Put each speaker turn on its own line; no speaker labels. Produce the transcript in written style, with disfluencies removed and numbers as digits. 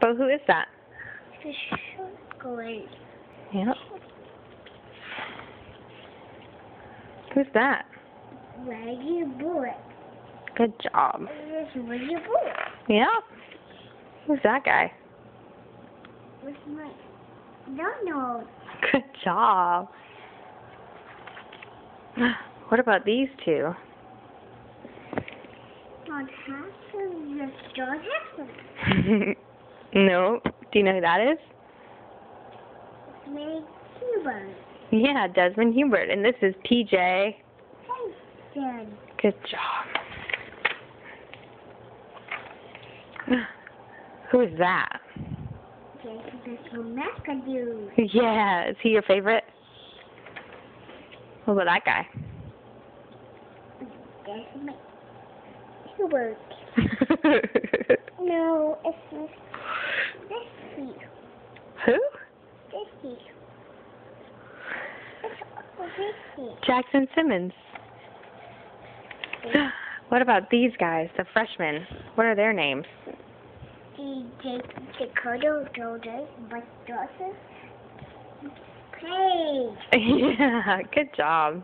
But who is that?
The chocolate.
Yep. Who's that?
Reggie Boy.
Good job.
This is Reggie Boy.
Yep. Who's that guy?
With my Donald.
Good job. What about these two?
John Haskell. Yes, John Haskell.
No. Do you know who that is?
It's Mary Hubert.
Yeah, Desmond Hubert. And this is TJ.
Dad.
Good job. Who is that?
Jason from McAdoo.
Yeah. Is he your favorite? What about that guy?
Desmond Hubert. No, it's this week.
Who?
This week. It's this week.
Jackson Simmons. What about these guys, the freshmen? What are their names?
Dakota, Georgia, Mike Joseph. Hey!
Yeah, good job.